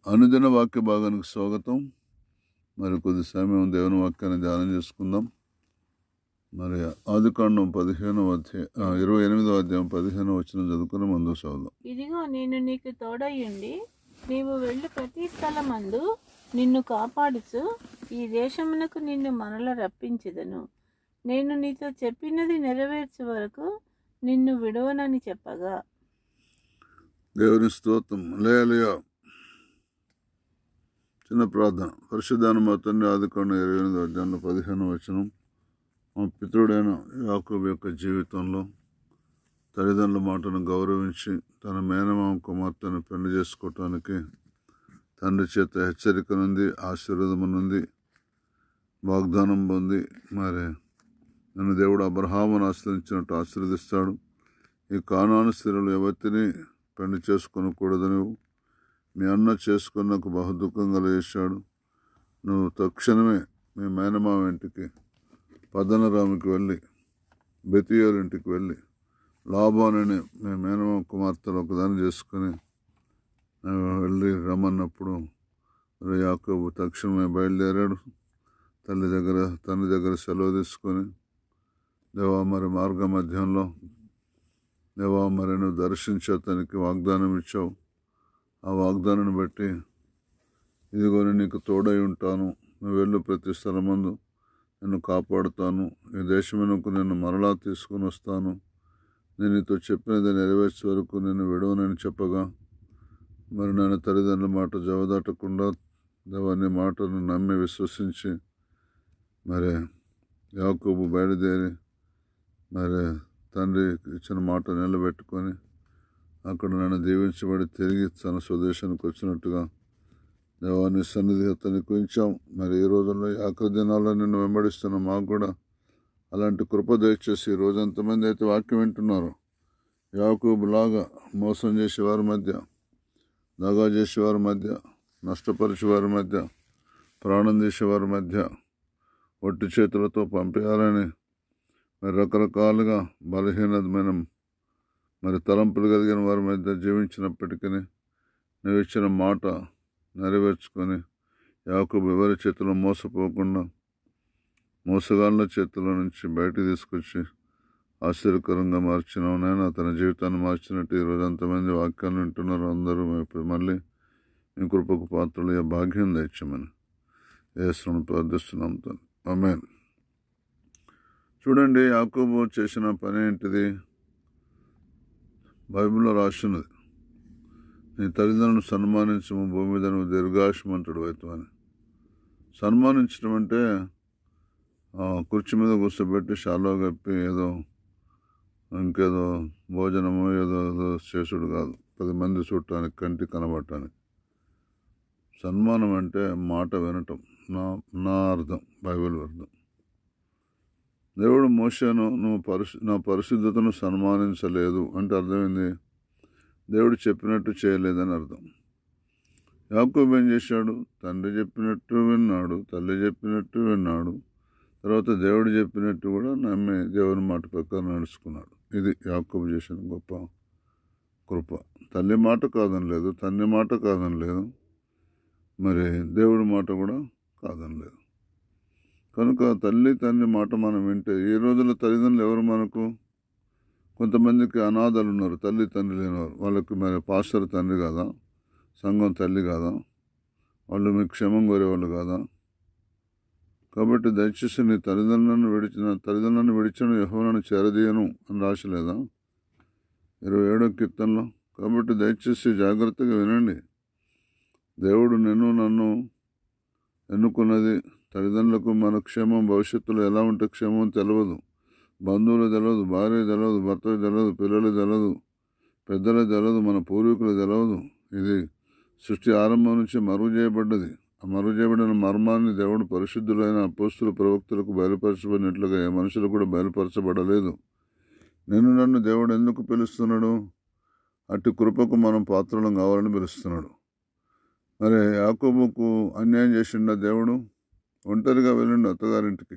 అనుదిన వాక్య భాగానికి స్వాగతం. మరి కొద్ది సమయం దేవుని వాక్యాన్ని ధ్యానం చేసుకుందాం. మరి ఆదికాండం 28వ అధ్యాయం 15వ వచనం చదువుకుని ముందు చదువుదాం. ఇదిగో నేను నీకు తోడయ్యుండి నీవు వెళ్ళు ప్రతి స్థలమందు నిన్ను కాపాడుచు ఈ దేశమునకు నిన్ను మరల రప్పించెదను. నేను నీతో చెప్పినది నెరవేర్చే వరకు నిన్ను విడవనని చెప్పగా. దేవుని స్తోత్రం. హల్లెలూయా. చిన్న ప్రార్థన. పరిశుద్ధాన మా తండ్రి, ఆదికాండం 28వ అధ్యాయంలో 15వ వచనం. మా పితృడైన యాకోబు యొక్క జీవితంలో తల్లిదండ్రుల మాటను గౌరవించి తన మేనమామ కుమార్తెను పెళ్లి చేసుకోవటానికి తండ్రి చేత హెచ్చరిక నుండి, ఆశీర్వాదము నుండి, వాగ్దానం పొంది మరి నన్ను దేవుడు అబ్రహామును ఆశ్రయించినట్టు ఆశీర్వదిస్తాడు. ఈ కానాను స్త్రీలు ఎవరిని పెళ్లి చేసుకొనకూడదని మీ అన్న చేసుకున్నకు బహు దుఃఖం కలిగేశాడు. నువ్వు తక్షణమే మీ మేనమామ ఇంటికి పద్దనరాముకి వెళ్ళి బెతియోరు ఇంటికి వెళ్ళి లాబానని మీ మేనమామ కుమార్తెలు ఒకదాన్ని చేసుకుని వెళ్ళి రమ్మన్నప్పుడు యాకోబు తక్షణమే బయలుదేరాడు. తండ్రి దగ్గర సెలవు తీసుకొని, దేవా మరి మార్గ మధ్యంలో దేవా మరి నువ్వు దర్శించి అతనికి వాగ్దానం ఇచ్చావు. ఆ వాగ్దానాన్ని బట్టి ఇదిగో నేను నీకు తోడై ఉంటాను, నువ్వు వెళ్ళు ప్రతి స్థలమందు నిన్ను కాపాడుతాను, ఈ దేశమునకు నిన్ను మరలా తీసుకుని వస్తాను, నేను నీతో చెప్పినది నెరవేర్చే వరకు నేను విడవనని చెప్పగా, మరి నేను తల్లిదండ్రుల మాట జవదాటకుండా దేవాని మాటను నమ్మి విశ్వసించి మరి యాకోబు బయలుదేరి మరి తండ్రి ఇచ్చిన మాట నిలబెట్టుకొని అక్కడ నన్ను దీవించబడి తిరిగి తన స్వదేశానికి వచ్చినట్టుగా దేవాన్ని సన్నిధి అతనికి ఉంచాం. మరి ఈ రోజుల్లో ఆఖరి దినాల్లో నిన్ను వెంబడిస్తున్న మాకు కూడా అలాంటి కృప దయచేసి ఈ రోజు ఎంతమంది అయితే వాక్యం వింటున్నారో యాకోబులాగా మోసం చేసేవారి మధ్య, దగా చేసేవారి మధ్య, నష్టపరిచేవారి మధ్య, ప్రాణం తీసేవారి మధ్య ఒట్టి చేతులతో పంపేయాలని మరి రకరకాలుగా బలహీనమైన మరి తలంపులు కలిగిన వారి మధ్య జీవించినప్పటికీ నువ్వు ఇచ్చిన మాట నెరవేర్చుకొని యాకోబు ఎవరి చేతిలో మోసపోకుండా మోసగాళ్ళ చేతిలో నుంచి బయటకు తీసుకొచ్చి ఆశ్చర్యకరంగా మార్చినావు. నేను తన జీవితాన్ని మార్చినట్టు ఈరోజు అంతమంది వాక్యాలు వింటున్నారు. అందరూ మళ్ళీ మీ కృపకు పాత్రలు భాగ్యం దయచమని యేసును ప్రార్థిస్తున్నాం. ఆమేన్. చూడండి, యాకోబు చేసిన పని ఏంటిది? బైబిల్లో రాసినది, నీ తల్లిదండ్రులను సన్మానించము, భూమి మీద నువ్వు దీర్ఘాయుష్మంతుడు అవుతావని. సన్మానించడం అంటే కుర్చీ మీద కూర్చోబెట్టి శాలువా కప్పి ఏదో ఇంకేదో భోజనము ఏదో చేసుడు కాదు, 10 మంది చూడటానికి, కంటి కనబడటానికి. సన్మానం అంటే మాట వినటం, నా అర్థం, బైబిల్ అర్థం. దేవుడు మోషేను నా పరిశుద్ధతను సన్మానించలేదు అంటే అర్థమైంది, దేవుడు చెప్పినట్టు చేయలేదని అర్థం. యాకోబు ఏం చేశాడు? తండ్రి చెప్పినట్టు విన్నాడు, తల్లి చెప్పినట్టు విన్నాడు, తర్వాత దేవుడు చెప్పినట్టు కూడా నమ్మి దేవుని మాట ప్రకారం నడుచుకున్నాడు. ఇది యాకోబు చేసిన గొప్ప కృప. తల్లి మాట కాదని లేదు, తండ్రి మాట కాదని లేదు, మరి దేవుడి మాట కూడా కాదని లేదు. కనుక తల్లి తండ్రి మాట మనం వింటే, ఈ రోజుల్లో తల్లిదండ్రులు ఎవరు మనకు? కొంతమందికి అనాథలు ఉన్నారు, తల్లి తండ్రి లేనివారు. వాళ్ళకి మరి పాస్టర్ తండ్రి కాదా? సంఘం తల్లి కాదా? వాళ్ళు మీకు క్షేమం కోరేవాళ్ళు కాదా? కాబట్టి దయచేసి నీ తల్లిదండ్రులను విడిచిన యెహోవాను చేరదీయను అని రాసలేదా 27వ కీర్తనలో? కాబట్టి దయచేసి జాగ్రత్తగా వినండి. దేవుడు నన్ను ఎన్నుకున్నది. తల్లిదండ్రులకు మన క్షేమం భవిష్యత్తులో ఎలా ఉంటే క్షేమం తెలియదు. బంధువులు తెలియదు, భార్య తెలియదు, భర్త తెలియదు, పిల్లలు తెలియదు, పెద్దలు తెలియదు, మన పూర్వీకులు తెలియదు. ఇది సృష్టి ఆరంభం నుంచి మరుగు చేయబడ్డది. ఆ మరుగు చేయబడిన మర్మాన్ని దేవుడు పరిశుద్ధులైన అపోస్తుల ప్రవక్తలకు బయలుపరచబడినట్లుగా ఏ మనుషులు కూడా బయలుపరచబడలేదు. నన్ను దేవుడు ఎందుకు పిలుస్తున్నాడు? అటు కృపకు మనం పాత్రలం కావాలని పిలుస్తున్నాడు. మరి యాకోబుకు అన్యాయం చేసిండ దేవుడు? ఒంటరిగా వెళ్ళిండు అత్తగారింటికి,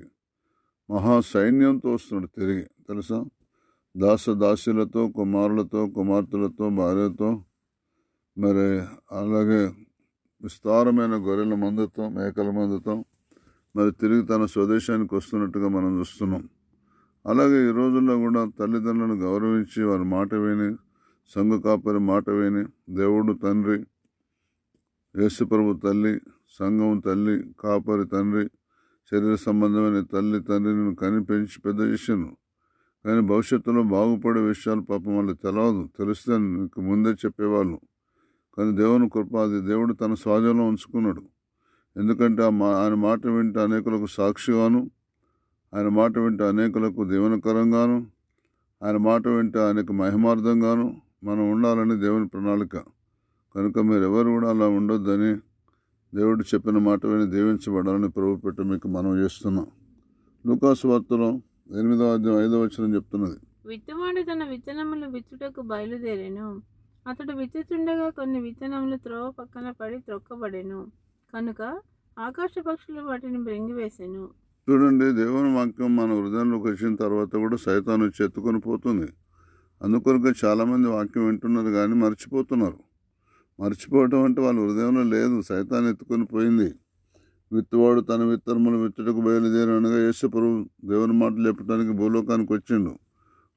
మహా సైన్యంతో వస్తున్నాడు తిరిగి, తెలుసా? దాసులతో, కుమారులతో, కుమార్తెలతో, భార్యతో, మరి అలాగే విస్తారమైన గొర్రెల మందతో మేకల మందతో మరి తిరిగి తన స్వదేశానికి వస్తున్నట్టుగా మనం చూస్తున్నాం. అలాగే ఈ రోజుల్లో కూడా తల్లిదండ్రులను గౌరవించి వారి మాట విని, సంఘ కాపరి మాట విని, దేవుడు తండ్రి, యేసుప్రభు తల్లి, సంఘం తల్లి, కాపరి తండ్రి, శరీర సంబంధమైన తల్లి తండ్రిని కని పెంచి పెద్ద చేశాను. కానీ భవిష్యత్తులో బాగుపడే విషయాలు పాపం వాళ్ళకి తెలియదు. తెలిస్తే నీకు ముందే చెప్పేవాళ్ళు. కానీ దేవుని కృప, అది దేవుడు తన స్వాధీనంలో ఉంచుకున్నాడు. ఎందుకంటే ఆయన మాట వింటే అనేకులకు సాక్షిగాను, ఆయన మాట వింటే అనేకులకు దీవెనకరంగాను, ఆయన మాట వింటే ఆయనకు మహిమార్థంగాను మనం ఉండాలని దేవుని ప్రణాళిక. కనుక మీరు ఎవరు కూడా అలా ఉండొద్దని, దేవుడు చెప్పిన మాట విని దీవించబడాలని ప్రభు పెట్టి మీకు మనం చేస్తున్నాం. లూకాసు వార్తలో 8వ అధ్యాయం 5వ వచనం చెప్తున్నది, విత్తువాడు తన విత్తనములు విత్తుటకు బయలుదేరెను. అతడు విత్తుతుండగా కొన్ని విత్తనములు త్రోవ పక్కన పడి త్రొక్కబడెను. కనుక ఆకాశ పక్షులు వాటిని మృంగివేసెను. చూడండి, దేవుని వాక్యం మన హృదయంలోకి వచ్చిన తర్వాత కూడా సైతాను వచ్చి ఎత్తుకొని పోతుంది. అందుకొరకు చాలామంది వాక్యం వింటున్నారు కానీ మర్చిపోతున్నారు. మర్చిపోవటం అంటే వాళ్ళ హృదయంలో లేదు, సైతాన్ని ఎత్తుకొని పోయింది. విత్తువాడు తన విత్తనములు విత్తుటకు బయలుదేరనగా యేసు ప్రభువు దేవుని మాటలు చెప్పడానికి భూలోకానికి వచ్చిండు.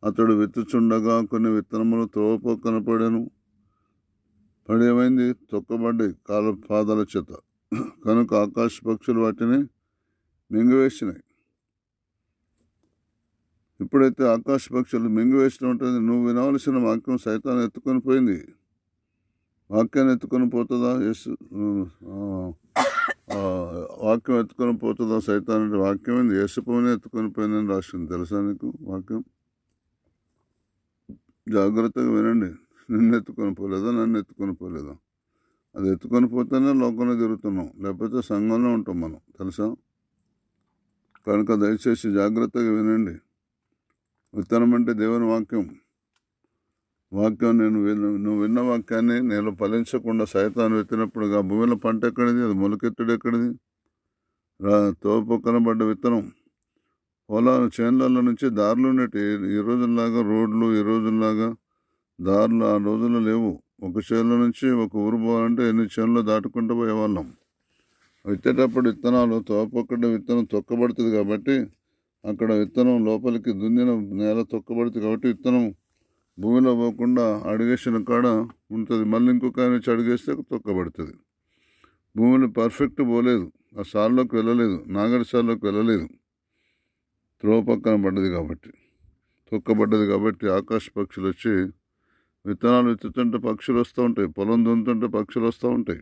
అతడు విత్తుచుండగా కొన్ని విత్తనములు త్రోవ పక్కన పడెను. పడేమైంది? తొక్కబడ్డాయి పాదాల చేత. కనుక ఆకాశ పక్షులు వాటిని మింగివేసినాయి. ఇప్పుడైతే ఆకాశ పక్షులు మింగివేసిన ఉంటుంది. నువ్వు వినవలసిన వాక్యం సైతాన్ని ఎత్తుకొని పోయింది. వాక్యాన్ని ఎత్తుకొని పోతుందా? వాక్యం ఎత్తుకొని పోతుందా సైతాన్ అంటే? వాక్యం ఏంది? యేసుప్రభువునే ఎత్తుకొని పోయిందని రాసింది. తెలుసా నీకు వాక్యం? జాగ్రత్తగా వినండి. నిన్ను ఎత్తుకొని పోలేదా? నన్ను ఎత్తుకొని పోలేదా? అది ఎత్తుకొని పోతేనే లోకంలో తిరుగుతున్నాం, లేకపోతే సంఘంలో ఉంటాం మనం. తెలుసా? కనుక దయచేసి జాగ్రత్తగా వినండి. విత్తనం అంటే దేవుని వాక్యం. నువ్వు విన్న వాక్యాన్ని నేను ఫలించకుండా సైతాను విత్తినప్పుడు ఆ భూమిలో పంట ఎక్కడిది? అది మొలకెత్తుడు ఎక్కడిది? తోపక్కన పడ్డ విత్తనం. పొలాలు చేన్లలో నుంచి దారులు ఉండేటి. ఈ రోజుల్లాగా రోడ్లు, ఈ రోజుల్లాగా దారులు ఆ రోజుల్లో లేవు. ఒక చేనుల నుంచి ఒక ఊరు పోవాలంటే ఎన్ని చేనులు దాటుకుంటూ పోయేవాళ్ళం. విత్తేటప్పుడు విత్తనాలు తోపక్కన విత్తనం తొక్కబడుతుంది కాబట్టి, అక్కడ విత్తనం లోపలికి దున్నిన నేల తొక్కబడుతుంది కాబట్టి విత్తనం భూమిలో పోకుండా అడిగేసిన కాడ ఉంటుంది. మళ్ళీ ఇంకొక ఆయన వచ్చి అడిగేస్తే తొక్కబడుతుంది. భూమిలో పర్ఫెక్ట్ పోలేదు, ఆ సాల్లోకి వెళ్ళలేదు, నాగడి సాల్లోకి వెళ్ళలేదు. త్రోవ పక్కన పడ్డది కాబట్టి, తొక్కబడ్డది కాబట్టి ఆకాశ పక్షులు వచ్చి విత్తనాలు విత్తుతుంటే పక్షులు వస్తూ ఉంటాయి, పొలం దున్నుతుంటే పక్షులు వస్తూ ఉంటాయి.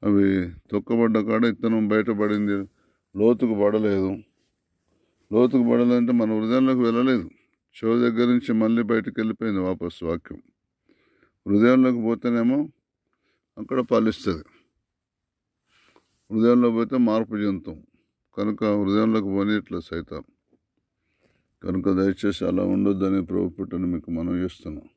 అవి తొక్కబడ్డ కాడ విత్తనం బయటపడింది, లోతుకు పడలేదు. లోతుకు పడలేదంటే మన హృదయంలోకి వెళ్ళలేదు. చెవు దగ్గర నుంచి మళ్ళీ బయటకు వెళ్ళిపోయింది వాపసు వాక్యం. హృదయంలోకి పోతేనేమో అక్కడ ఫలిస్తుంది. హృదయంలో పోతే మార్పు చెందుతాం. కనుక హృదయంలోకి పోనీట్లేదు సైతాన్. కనుక దయచేసి అలా ఉండొద్దని ప్రభు పుట్టని మీకు మనం చేస్తున్నాం.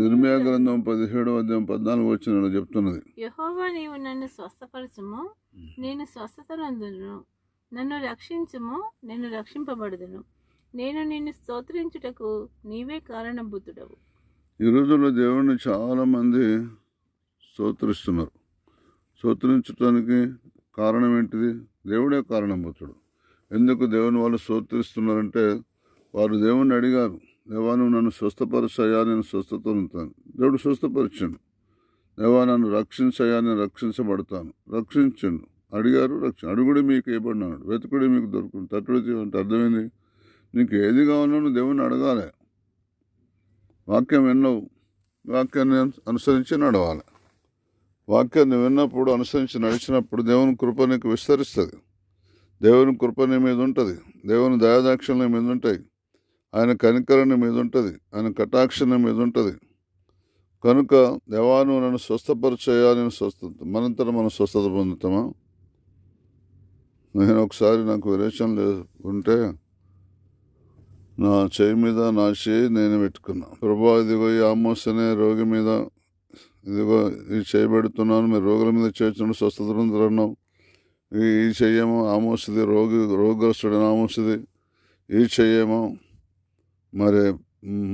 ఇర్మియా గ్రంథం 17వ అధ్యాయం 14వ వచనంలో చెప్తున్నది, యెహోవా నీవు నన్ను స్వస్థపరచుము, నేను స్వస్థత నందును. నన్ను రక్షించుము, నేను రక్షింపబడుదును. నేను నిన్ను స్తోత్రించుటకు నీవే కారణభూతుడవు. ఈ రోజుల్లో దేవుడిని చాలామంది స్తోత్రిస్తున్నారు. స్తోత్రించడానికి కారణం ఏంటిది? దేవుడే కారణభూతుడు. ఎందుకు దేవుని వాళ్ళు స్తోత్రిస్తున్నారంటే, వారు దేవుణ్ణి అడిగారు, దేవా నువ్వు నన్ను స్వస్థపరచయ్యా, నేను స్వస్థత ఉంటాను. దేవుడు స్వస్థపరిచాడు. దేవా నన్ను రక్షించయ్యా, నేను రక్షించబడతాను. రక్షించండు. అడిగారు, అడుగుడి మీకు ఇవ్వబడినాడు, వెతుకుడి మీకు దొరుకుతుంది, తట్టుడి అంటే అర్థమైంది. నీకు ఏది కావాలో నువ్వు దేవుణ్ణి అడగాలి. వాక్యం విన్నావు, వాక్యాన్ని అనుసరించి నడవాలి. వాక్యాన్ని విన్నప్పుడు అనుసరించి నడిచినప్పుడు దేవుని కృప నీకు విస్తరిస్తుంది. దేవుని కృప నీ మీద ఉంటుంది. దేవుని దయాదాక్షిణ్యం నీ మీద ఉంటాయి. ఆయన కనికరణ మీద ఉంటుంది. ఆయన కటాక్షణ మీద ఉంటుంది. కనుక దేవాను నన్ను స్వస్థపరిచయ్యా, నేను స్వస్థత. మనంతట మనం స్వస్థత పొందుతామా? నేను ఒకసారి నాకు విరేచన ఉంటే నా చేయి మీద నా చేయి నేను పెట్టుకున్నా. ప్రభా ఇదిగో ఈ ఆమోస్ అనే రోగి మీద ఇదిగో ఇది చేయబెడుతున్నాను, మీరు రోగుల మీద చేర్చుండి స్వస్థత పొందుతున్నావు. ఈ చెయ్యేమో ఆమోసుది, రోగగ్రస్తుడైన ఆమోసుది. ఈ చెయ్యేమో మరి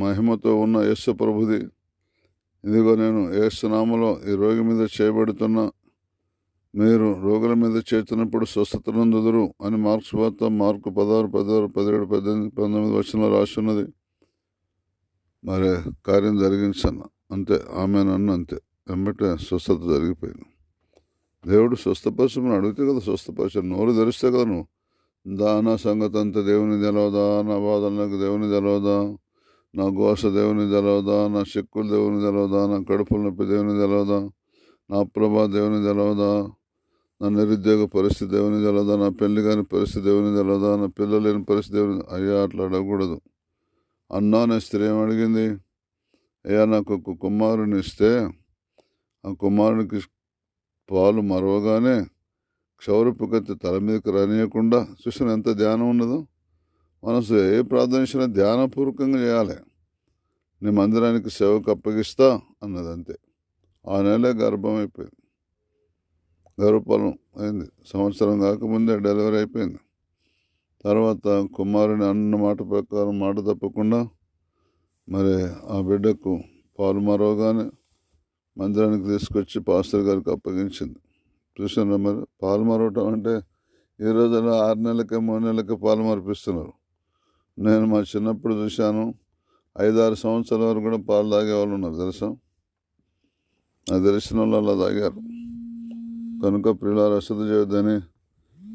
మహిమతో ఉన్న యేసు ప్రభుది. ఇదిగో నేను యేసు నామములో ఈ రోగి మీద చేయబడుతున్న మీరు రోగుల మీద చేస్తున్నప్పుడు స్వస్థత నొందుదురు అని మార్క్స్ వార్త మార్కు 16, 16, 17, 18, 19 వచనంలో రాస్తున్నది. మరి కార్యం జరిగించన్న అంతే, ఆమె నన్ను అంతే వెంబటే స్వస్థత జరిగిపోయింది. దేవుడు స్వస్థపరచమని అడిగితే కదా స్వస్థపరచు. నోరు తెరిస్తే కదా నువ్వు నా సంగతి అంతా దేవుని తెలవదా, నా బాధలు నాకు దేవుని తెలవదా, నా ఘోష దేవుని తెలవదా, నా చిక్కులు దేవుని తెలవదా, నా కడుపుల నొప్పి దేవుని తెలవదా, నా ప్రభా దేవుని తెలవదా, నా నిరుద్యోగ పరిస్థితి దేవుని తెలవదా, నా పెళ్లి కాని పరిస్థితి దేవుని తెలవదా, నా పిల్లలు లేని పరిస్థితి దేవుని. అయ్యా అట్లా అడగకూడదు. అన్నా అనే స్త్రీ ఏం అడిగింది? అయ్యా నాకు ఒక కుమారుని ఇస్తే ఆ కుమారునికి పాలు మరవగానే క్షౌరపు కత్తి తల మీదకి రానియకుండా. చూసిన ఎంత ధ్యానం ఉన్నదో. మనసు ఏ ప్రార్థన చేసినా ధ్యానపూర్వకంగా చేయాలి. నీ మందిరానికి సేవకు అప్పగిస్తా అన్నది అంతే. ఆ నెలే గర్భం అయిపోయింది, గర్భఫలం అయింది. సంవత్సరం కాకముందే డెలివరీ అయిపోయింది. తర్వాత కుమారుని అన్న మాట ప్రకారం మాట తప్పకుండా మరి ఆ బిడ్డకు పాలు మరవగానే మందిరానికి తీసుకొచ్చి పాస్టర్ గారికి అప్పగించింది. చూసారా మరి? పాలు మరవటం అంటే ఈ రోజున 6 నెలలకే 3 నెలలకే పాలు మరిపిస్తున్నారు. నేను మా చిన్నప్పుడు చూశాను, 5-6 సంవత్సరాల వరకు కూడా పాలు తాగే వాళ్ళు ఉన్నారు తెలుసా. నాకు తెలిసిన వాళ్ళు అలా తాగారు. కనుక ప్రియులారా, అశ్రద్ధ చేయొద్దని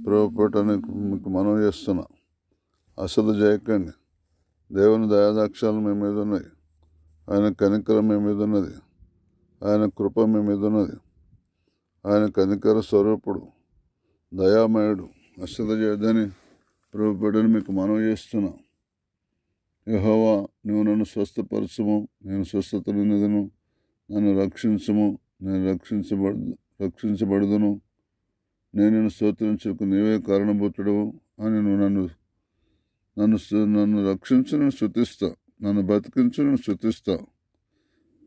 ప్రభుపేటని మీకు మనవి చేస్తున్నా. అశ్రద్ధ చేయకండి. దేవుని దయాదాక్షాలు మీ మీద ఉన్నాయి. ఆయన కనికరం మీ మీద ఉన్నది. ఆయన కృప మీ మీద ఉన్నది. ఆయన కనికర స్వరూపుడు, దయామయుడు. అశ్రద్ధ చేయొద్దని ప్రభుపేటని మీకు మనవి చేస్తున్నా. యెహోవా, నువ్వు నన్ను స్వస్థపరచుము, నేను స్వస్థత నిందును. నన్ను రక్షించుము, నేను రక్షించబడుదును. నేను నిన్ను స్తోత్రించుటకు నీవే కారణభూతుడు అని నువ్వు నన్ను రక్షించు, నేను స్తుతిస్తా. నన్ను బతికించు, నేను స్తుతిస్తా.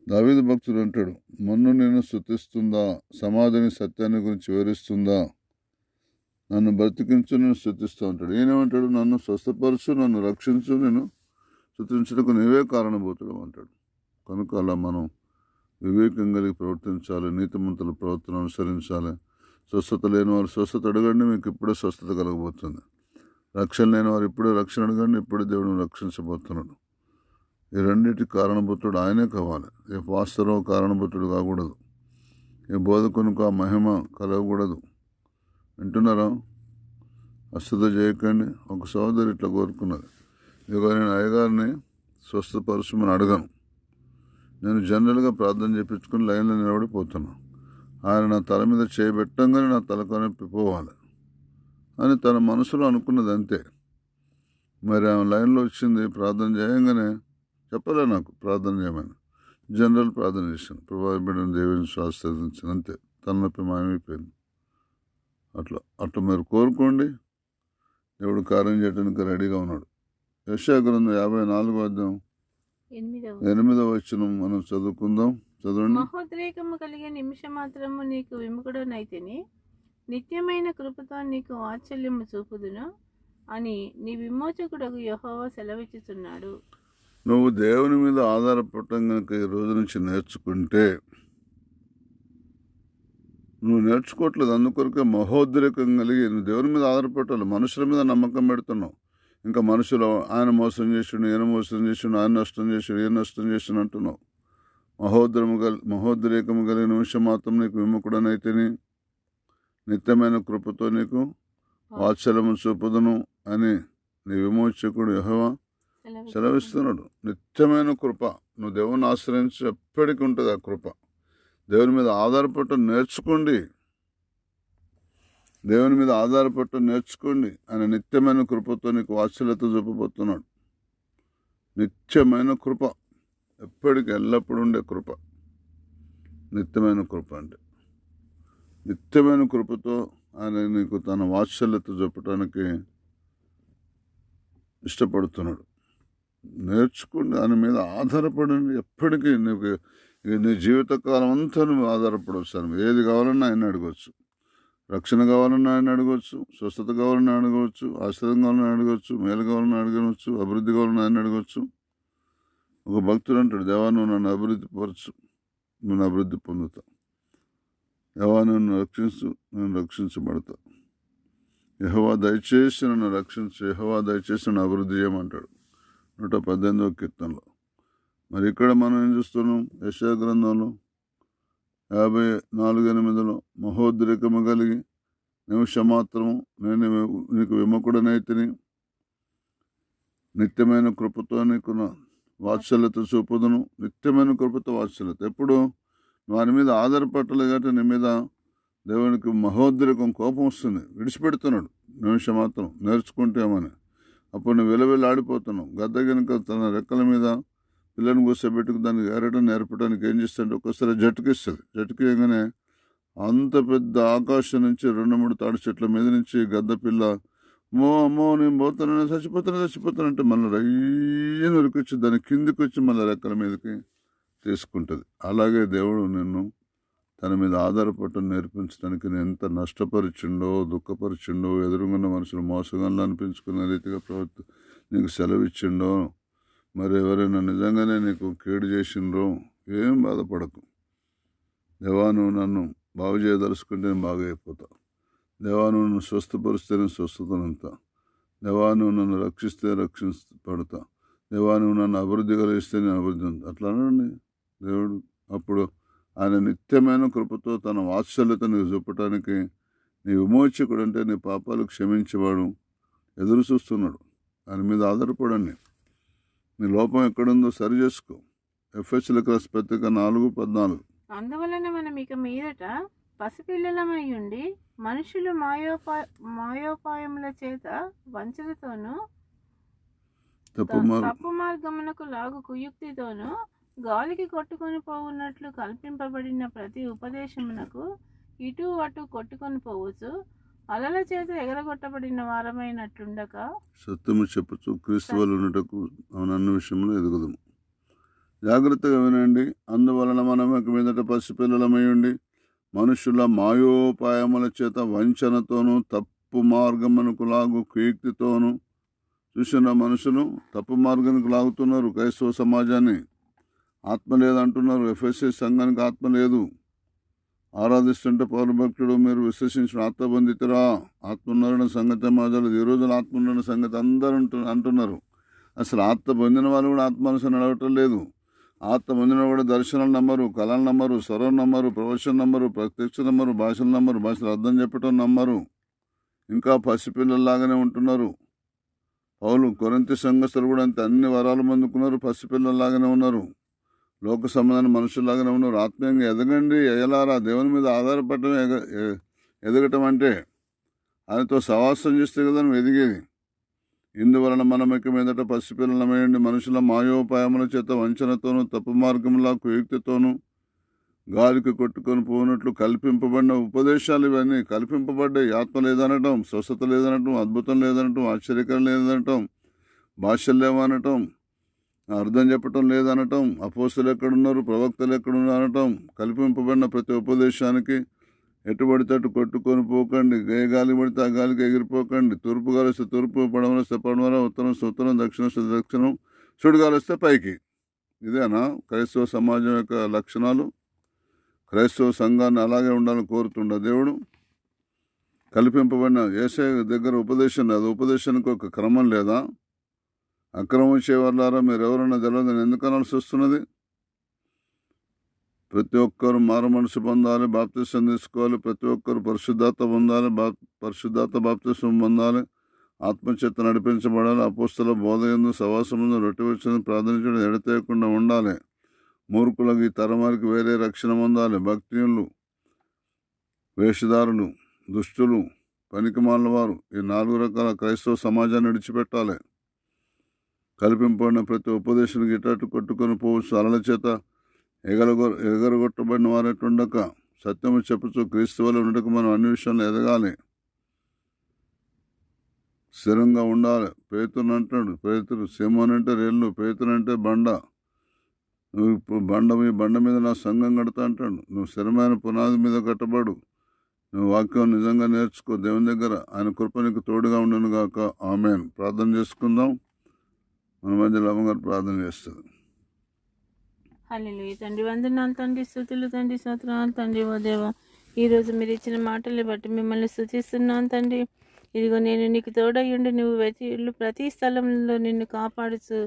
దావీదు భక్తుడు అంటాడు, మన్ను నేను స్తుతిస్తుందా, సమాధిని సత్యాన్ని గురించి వివరిస్తుందా, నన్ను బ్రతికించు, నేను స్తుతిస్తూ అంటాడు. ఈయనేమంటాడు? నన్ను స్వస్థపరచు, నన్ను రక్షించు, నేను స్తుతించుటకు నీవే కారణభూతుడు అంటాడు. కనుక అలా మనం వివేకం కలిగి ప్రవర్తించాలి. నీతిమంతుల ప్రవర్తన అనుసరించాలి. స్వస్థత లేని వారు స్వస్థత అడగండి, మీకు ఇప్పుడే స్వస్థత కలగబోతుంది. రక్షణ లేని వారు ఇప్పుడే రక్షణ అడగండి, ఇప్పుడే దేవుడు రక్షించబోతున్నాడు. ఈ రెండింటికి కారణభూతుడు ఆయనే కావాలి. ఏ పాస్టరో కారణభూతుడు కాకూడదు. ఏ బోధకునికి ఆ మహిమ కలగకూడదు. వింటున్నారా? అశ్రద్ధ చేయకండి. ఒక సహోదరి ఇట్లా కోరుకున్నది, ఇదిగో నేను అయ్యగారిని స్వస్థపరచమని అడగను, నేను జనరల్గా ప్రార్థన చేయించుకుని లైన్లో నిలబడిపోతున్నాను. ఆయన నా తల మీద చేయబెట్టంగానే నా తల కొనిపోవాలి అని తన మనసులో అనుకున్నది అంతే. మరి ఆమె లైన్లో వచ్చింది, ప్రార్థన చేయంగానే చెప్పలే నాకు ప్రార్థన చేయమని. జనరల్ ప్రార్థన చేశాను, ప్రభావి బిడ్డను దేవుని ఆశీర్వదించాను అంతే. తలనొప్పి మాయమైపోయింది. అట్లా మీరు కోరుకోండి, దేవుడు కార్యం చేయడానికి రెడీగా ఉన్నాడు. యెషయా గ్రంథం 54వ అధ్యాయం 8వ వచనం మనం చదువుకుందాం. చదవండి. మహోద్రేకము కలిగే నిమిషం మాత్రము నీకు విముఖుడనైతిని, నిత్యమైన కృపతో నీకు వాత్సల్యము చూపుదును అని నీ విమోచకుడకు యెహోవా సెలవిచ్చుచున్నాడు. నువ్వు దేవుని మీద ఆధారపడటం కనుక ఈ రోజు నుంచి నేర్చుకుంటే, నువ్వు నేర్చుకోవట్లేదు, అందుకొరకే మహోద్రేకం కలిగి నువ్వు దేవుని మీద ఆధారపడాలి. మనుషుల మీద నమ్మకం పెడుతున్నావు. ఇంకా మనుషులు ఆయన మోసం చేసిండు, ఈయన మోసం చేసిండు, ఆయన నష్టం చేసిండు, ఈయన నష్టం చేసిండు అంటున్నావు. మహోద్రేకము కలిగిన నిమిషం మాత్రం నీకు విముఖుడనైతిని, నిత్యమైన కృపతో నీకు వాత్సల్యము చూపుదును అని నీ విమోచకుడు యెహోవా సెలవిస్తున్నాడు. నిత్యమైన కృప. నువ్వు దేవుని ఆశ్రయించి ఎప్పటికీ ఉంటుంది ఆ కృప. దేవుని మీద ఆధారపడటం నేర్చుకోండి. దేవుని మీద ఆధారపడటం నేర్చుకోండి. ఆయన నిత్యమైన కృపతో నీకు వాత్సల్యత చూపబోతున్నాడు. నిత్యమైన కృప, ఎప్పటికి ఎల్లప్పుడూ ఉండే కృప. నిత్యమైన కృప అంటే నిత్యమైన కృపతో ఆయన నీకు తన వాత్సల్యత చూపటానికి ఇష్టపడుతున్నాడు. నేర్చుకోండి, ఆయన మీద ఆధారపడండి. ఎప్పటికీ నీకు నీ జీవితకాలం అంతా నువ్వు ఆధారపడవచ్చు. ఏది కావాలన్నా ఆయన అడగవచ్చు. రక్షణ కావాలన్నా ఆయన అడగవచ్చు, స్వస్థత కావాలన్నా అడగవచ్చు, ఆశ్రయం కావాలన్నా అడగవచ్చు, మేలు కావాలన్నా అడగవచ్చు, అభివృద్ధి కావాలన్నా ఆయన అడగవచ్చు. ఒక భక్తుడు అంటాడు, దేవా నువ్వు నన్ను అభివృద్ధి పరచు, నేను అభివృద్ధి పొందుతా. యెహోవా నన్ను రక్షించు, నేను రక్షించబడతా. యెహోవా దయచేసి నన్ను రక్షించు, యెహోవా దయచేసి నన్ను అభివృద్ధి చేయమంటాడు 118వ కీర్తనలో. మరి ఇక్కడ మనం ఏం చూస్తున్నాం? యెషయా గ్రంథంలో 54:8 మహోద్రేకము కలిగి నిమిషమాత్రము నేను నీకు విముఖుడనైతిని, నిత్యమైన కృపతో నీకు నా వాత్సల్యత చూపుదును. నిత్యమైన కృపతో వాత్సల్యత. ఎప్పుడు వారి మీద ఆధారపడలేదు కాబట్టి నీ మీద దేవునికి మహోద్రేకం, కోపం వస్తుంది. విడిచిపెడుతున్నాడు నిమిషమాత్రం నేర్చుకుంటేమని. అప్పుడు నువ్వు విలవిల్లాడిపోతున్నావు. గద్ద కనుక తన రెక్కల మీద పిల్లని కూర్చోబెట్టుకు దానికి ఎరటం నేర్పడానికి ఏం చేస్తుంటే ఒక్కసారి జట్టుకిస్తుంది. జట్టుకేయగానే అంత పెద్ద ఆకాశం నుంచి 2-3 తాడి చెట్ల మీద నుంచి గద్ద పిల్ల అమ్మో నేను చచ్చిపోతానంటే మళ్ళీ రయ్యని ఉరికొచ్చి దాని కిందికి వచ్చి మళ్ళీ రెక్కల మీదకి తీసుకుంటుంది. అలాగే దేవుడు నిన్ను తన మీద ఆధారపడటం నేర్పించడానికి నేను ఎంత నష్టపరిచిండో, దుఃఖపరిచిండో, ఎదురుగున్న మనుషులు మోసగాళ్ళు అనిపించుకున్న రీతిగా నీకు సెలవిచ్చిండో, మరి ఎవరైనా నిజంగానే నీకు కీడు చేసిండ్రో ఏం బాధపడకు. దేవా నువ్వు నన్ను బాగు చేయదలుచుకుంటే నేను బాగా అయిపోతా. దేవా నువ్వు నన్ను స్వస్థపరిస్తే నేను స్వస్థతనంతా. దేవా నువ్వు నన్ను రక్షిస్తే రక్షించబడతా. దేవా నువ్వు నన్ను అభివృద్ధి కలిగిస్తే నేను అభివృద్ధి అట్లా అనండి దేవుడు. అప్పుడు ఆయన నిత్యమైన కృపతో తన వాత్సల్యత నీకు చూపటానికి నీ విమోచకుడు అంటే నీ పాపాలు క్షమించేవాడు ఎదురు చూస్తున్నాడు. ఆయన మీద ఆధారపడండి. నీ లోపం ఎక్కడుందో సరి చేసుకో. ఎఫెసీయులకు రాసిన పత్రిక 4:14. అందువలన మనం ఇక మీదట పసిపిల్లలమై ఉండి మనుషులు మాయోపాయముల చేత వంచనతోనూ తప్పు మార్గమునకు లాగు కుయుక్తితోనూ గాలికి కొట్టుకొని పోవున్నట్లు కల్పింపబడిన ప్రతి ఉపదేశమునకు ఇటు అటు కొట్టుకొని పోవచ్చు అలల చేత ఎగరగొట్టబడిన వారమైనట్లుండక సత్యము చెప్పుచు క్రీస్తు వలె ఉన్నటకు అన్ని విషయంలో ఎదుగుదము. జాగ్రత్తగా వినండి. అందువలన మనం ఇక మీదట పసిపిల్లలమై ఉండి మనుషుల మాయోపాయముల చేత వంచనతోనూ తప్పు మార్గమునకు లాగు కుయుక్తితోనూ. చూసిన మనుషులు తప్పు మార్గానికి లాగుతున్నారు క్రైస్తవ సమాజాన్ని. ఆత్మ లేదంటున్నారు. ఎఫెసీ సంఘానికి ఆత్మ లేదు. ఆరాధిస్తుంటే పౌరభక్తుడు మీరు విశ్వసించిన ఆత్మ పొందితురా, ఆత్మ ఉన్నారన్న సంగతి మాజాలు. ఈ రోజున ఆత్మ ఉన్న సంగతి అందరూ అంటున్నారు. అసలు ఆత్మ పొందిన వాళ్ళు కూడా ఆత్మానుసరణ నడవటం లేదు. ఆత్మ పొందిన కూడా దర్శనాలు నమ్మరు, కళలు నమ్మరు, స్వరం నమ్మరు, ప్రవచనం నమ్మరు, ప్రత్యక్ష నమ్మరు, భాషలు నమ్మరు, భాషలు అర్థం చెప్పటం నమ్మరు. ఇంకా పసిపిల్లల్లాగానే ఉంటున్నారు. పౌలు కొరింథీ సంఘస్థులు కూడా అంతే. అన్ని వరాలు పొందుకున్నారు, పసిపిల్లల్లాగానే ఉన్నారు. లోక సంబంధాన్ని మనుషుల్లాగానే ఉన్నారు. ఆత్మీయంగా ఎదగండి ఎలారా. దేవుని మీద ఆధారపడటం ఎదగటం అంటే ఆయనతో సవాసం చేస్తే కదా నువ్వు ఎదిగేది. ఇందువలన మనం ఇక మీదట పసిపిల్లలమేయండి మనుషుల మాయోపాయముల చేత వంచనతోనూ తప్పు మార్గంలా కుయుక్తితోనూ గాలికి కొట్టుకొని పోనట్లు కల్పింపబడిన ఉపదేశాలు ఇవన్నీ కల్పింపబడ్డాయి. ఆత్మ లేదనటం, స్వస్థత లేదనటం, అద్భుతం లేదనటం, ఆశ్చర్యకరం లేదనటం, భాషలు లేవనటం, అర్థం చెప్పటం లేదనటం, అపోస్తులు ఎక్కడున్నారు, ప్రవక్తలు ఎక్కడున్నారు అనటం. కల్పింపబడిన ప్రతి ఉపదేశానికి ఎటు పడితే అటు కొట్టుకొని పోకండి. ఏ గాలి పడితే ఆ గాలికి ఎగిరిపోకండి. తూర్పు గాలి వస్తే తూర్పు, పడమర వస్తే పడమర, ఉత్తరం వస్తే ఉత్తరం, దక్షిణం వస్తే దక్షిణం, సుడిగాలి వస్తే పైకి. ఇదేనా క్రైస్తవ సమాజం యొక్క లక్షణాలు? క్రైస్తవ సంఘాన్ని అలాగే ఉండాలని కోరుతుండ దేవుడు. కల్పింపబడిన యేసయ్య దగ్గర ఉపదేశం లేదు. ఉపదేశానికి ఒక క్రమం లేదా? అక్రమం చేయవర్లారా మీరు ఎవరన్నా తెలియదని ఎందుకు అనాల్సి వస్తున్నది? ప్రతి ఒక్కరు మారు మనసు పొందాలి, బాప్తిసం తీసుకోవాలి. ప్రతి ఒక్కరు పరిశుద్ధాత్మ పొందాలి, పరిశుద్ధాత్మ బాప్తిసం పొందాలి, ఆత్మచేత నడిపించబడాలి. అపోస్తల బోధ యందు సవాసముందు రొట్టె వచ్చి ప్రార్థించడం ఎడతేయకుండా ఉండాలి. మూర్ఖులకు ఈ తరమారికి వేరే రక్షణ పొందాలి. భక్తియులు, వేషధారులు, దుష్టులు, పనికిమాలిన వారు, ఈ 4 రకాల క్రైస్తవ సమాజాన్ని విడిచిపెట్టాలి. కల్పింపబడిన ప్రతి ఉపదేశానికి ఇటు కొట్టుకొని పోవచ్చు అలల చేత ఎగరగొట్టబడిన వారెట్లుండక సత్యము చెప్పుచు క్రీస్తు వలె ఉండటకు మనం అన్ని విషయంలో ఎదగాలి, స్థిరంగా ఉండాలి. పేతురు అంటాడు, పేతురు సిమోన్ అంటే రెల్లు, పేతురు అంటే బండ. నువ్వు ఇప్పుడు బండ మీద నా సంఘం కడతా అంటాడు. నువ్వు స్థిరమైన పునాది మీద కట్టబడు. నువ్వు వాక్యం నిజంగా నేర్చుకో దేవుని దగ్గర. ఆయన కృప నీకు తోడుగా ఉండును గాక. ఆమేన్. ప్రార్థన చేసుకుందాం. మన మధ్య లవంగారు ప్రార్థన చేస్తుంది. హల్లెలూయా తండ్రి, వందనాలు తండ్రి, స్తుతులు తండ్రి, స్తోత్రాలు తండ్రి. ఓ దేవా, ఈరోజు మీరు ఇచ్చిన మాటల్ని బట్టి మిమ్మల్ని స్తుతిస్తున్నాను తండ్రి. ఇదిగో నేను నీకు తోడయ్యుండి నువ్వు వెళ్ళు ప్రతి స్థలంలో నిన్ను కాపాడుచు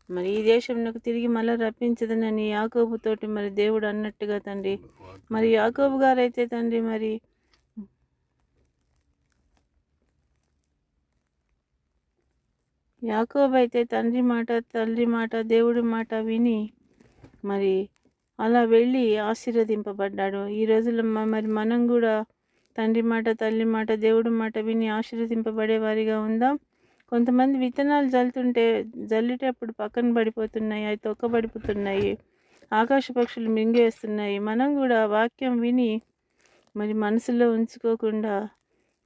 మరి ఈ దేశంలోకి తిరిగి మళ్ళీ రప్పించదనని యాకోబుతోటి మరి దేవుడు అన్నట్టుగా తండ్రి, మరి యాకోబు గారైతే తండ్రి మరి యాకోబు అయితే తండ్రి మాట, తల్లి మాట, దేవుడి మాట విని మరి అలా వెళ్ళి ఆశీర్వదింపబడ్డాడు. ఈ రోజుల్లో మరి మనం కూడా తండ్రి మాట, తల్లి మాట, దేవుడి మాట విని ఆశీర్వదింపబడే వారిగా ఉందాం. కొంతమంది విత్తనాలు జల్లేటప్పుడు పక్కన పడిపోతున్నాయి, అవి తొక్కబడిపోతున్నాయి, ఆకాశ పక్షులు మింగేస్తున్నాయి. మనం కూడా వాక్యం విని మరి మనసులో ఉంచుకోకుండా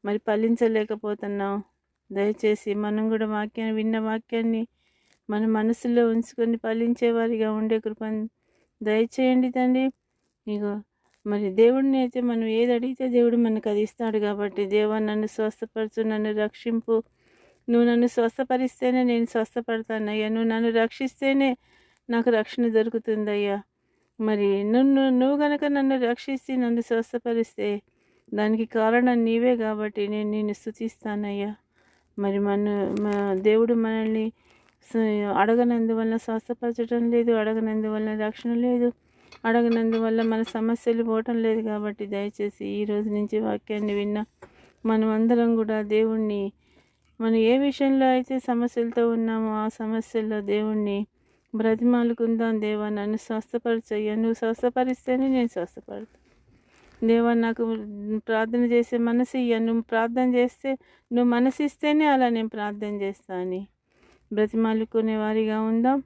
మరి ఫలించలేకపోతున్నాం. దయచేసి మనం కూడా విన్న వాక్యాన్ని మన మనసులో ఉంచుకొని ఫలించేవారిగా ఉండే కృపను దయచేయండి తండ్రి. ఇగో మరి దేవుడిని అయితే మనం ఏది అడిగితే దేవుడు మనకు అది ఇస్తాడు. కాబట్టి దేవా, నన్ను స్వస్థపరచు, నన్ను రక్షింపు. నువ్వు నన్ను స్వస్థపరిస్తేనే నేను స్వస్థపడతానయ్యా. నువ్వు నన్ను రక్షిస్తేనే నాకు రక్షణ దొరుకుతుందయ్యా. మరి నువ్వు గనక నన్ను రక్షిస్తే, నన్ను స్వస్థపరిస్తే దానికి కారణం నీవే. కాబట్టి నేను నిన్ను స్తుతిస్తానయ్యా. మరి దేవుడు మనల్ని అడగనందువల్ల స్వస్థపరచడం లేదు, అడగనందువల్ల రక్షణ లేదు, అడగనందువల్ల మన సమస్యలు పోవటం లేదు. కాబట్టి దయచేసి ఈ రోజు నుంచి వాక్యాన్ని విన్న మనం అందరం కూడా దేవుణ్ణి మనం ఏ విషయంలో అయితే సమస్యలతో ఉన్నామో ఆ సమస్యల్లో దేవుణ్ణి బ్రతిమాలుకుందాం. దేవా, నన్ను స్వస్థపరచయ్యా. నువ్వు స్వస్థపరిస్తేనే నేను స్వస్థపడతాను. దేవా, నాకు ప్రార్థన చేసే మనసు ఇయ్య. నువ్వు ప్రార్థన చేస్తే, నువ్వు మనసిస్తేనే అలా నేను ప్రార్థన చేస్తాను. బ్రతిమాలుకునే వారిగా ఉందాం.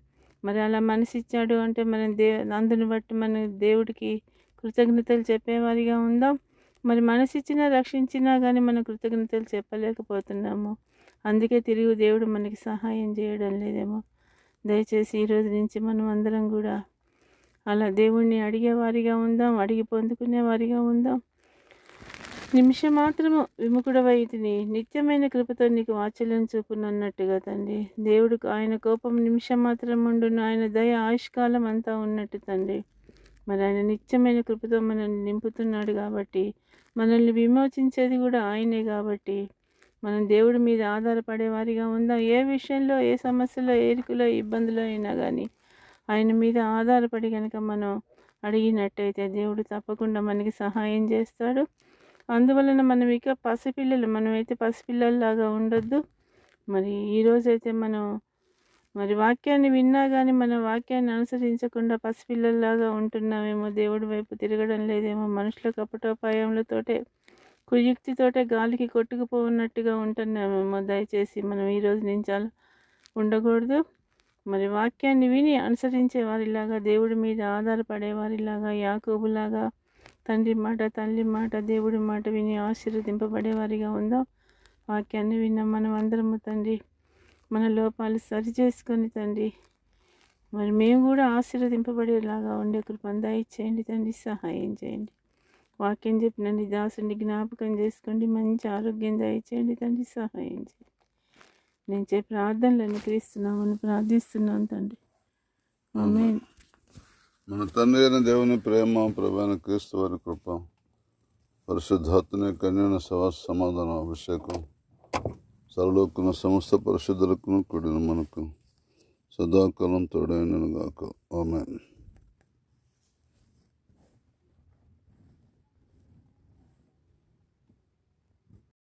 మరి అలా మనసు ఇచ్చాడు అంటే మనం అందుని బట్టి మన దేవుడికి కృతజ్ఞతలు చెప్పేవారిగా ఉందాం. మరి మనసు ఇచ్చినా రక్షించినా కానీ మనం కృతజ్ఞతలు చెప్పలేకపోతున్నాము. అందుకే తిరిగి దేవుడు మనకి సహాయం చేయడం లేదేమో. దయచేసి ఈరోజు నుంచి మనం అందరం కూడా అలా దేవుణ్ణి అడిగేవారిగా ఉందాం, అడిగి పొందుకునేవారిగా ఉందాం. నిమిషం మాత్రము విముఖుడవైతిని, నిత్యమైన కృపతో నీకు వాత్సల్యం చూపునన్నట్టుగా తండ్రి. దేవుడికి ఆయన కోపం నిమిషం మాత్రం ఉండును, ఆయన దయ ఆయుష్కాలం అంతా ఉన్నట్టు తండ్రి. మరి ఆయన నిత్యమైన కృపతో మనల్ని నింపుతున్నాడు. కాబట్టి మనల్ని విమోచించేది కూడా ఆయనే. కాబట్టి మనం దేవుడి మీద ఆధారపడే వారిగా ఉందాం. ఏ విషయంలో, ఏ సమస్యలో, ఏరికలో, ఇబ్బందులో అయినా కానీ ఆయన మీద ఆధారపడి కనుక మనం అడిగినట్టయితే దేవుడు తప్పకుండా మనకి సహాయం చేస్తాడు. అందువలన మనం ఇక మనమైతే పసిపిల్లల్లాగా ఉండొద్దు. మరి ఈరోజైతే మనం మరి వాక్యాన్ని విన్నా కానీ మన వాక్యాన్ని అనుసరించకుండా పసిపిల్లల్లాగా ఉంటున్నామేమో, దేవుడి వైపు తిరగడం లేదేమో, మనుషుల కపటోపాయములతోటే, కుయుక్తితోటే గాలికి కొట్టుకుపోన్నట్టుగా ఉంటున్నామేమో. దయచేసి మనం ఈరోజు నుంచి అలా ఉండకూడదు. మరి వాక్యాన్ని విని అనుసరించే వారిలాగా, దేవుడి మీద ఆధారపడే వారిలాగా, యాకోబులాగా తండ్రి మాట, తల్లి మాట, దేవుడి మాట విని ఆశీర్వదింపబడేవారిగా ఉందాం. వాక్యాన్ని విన్నాం మనం అందరము తండ్రి. మన లోపాలు సరిచేసుకొని తండ్రి మరి మేము కూడా ఆశీర్వదింపబడేలాగా ఉండే కృపను దయచేయండి తండ్రి. సహాయం చేయండి. వాక్యం చెప్పిన నీ దాసుని జ్ఞాపకం చేసుకోండి. మంచి ఆరోగ్యం దయచేయండి తండ్రి. సహాయం చేయండి. నేను చెప్పే ప్రార్థనలను క్రీస్తున్నామని ప్రార్థిస్తున్నాను తండ్రి. ఆమేన్. మన తండ్రి అయిన దేవుని ప్రేమ, ప్రభువైన క్రీస్తు వారి కృప, పరిశుద్ధాత్మని కన్యన సమాధాన అభిషేకం సర్వలోకున్న సమస్త పరిశుద్ధులకు కూడిన మనకు సదాకాలం తోడైనను గాక. ఆమేన్.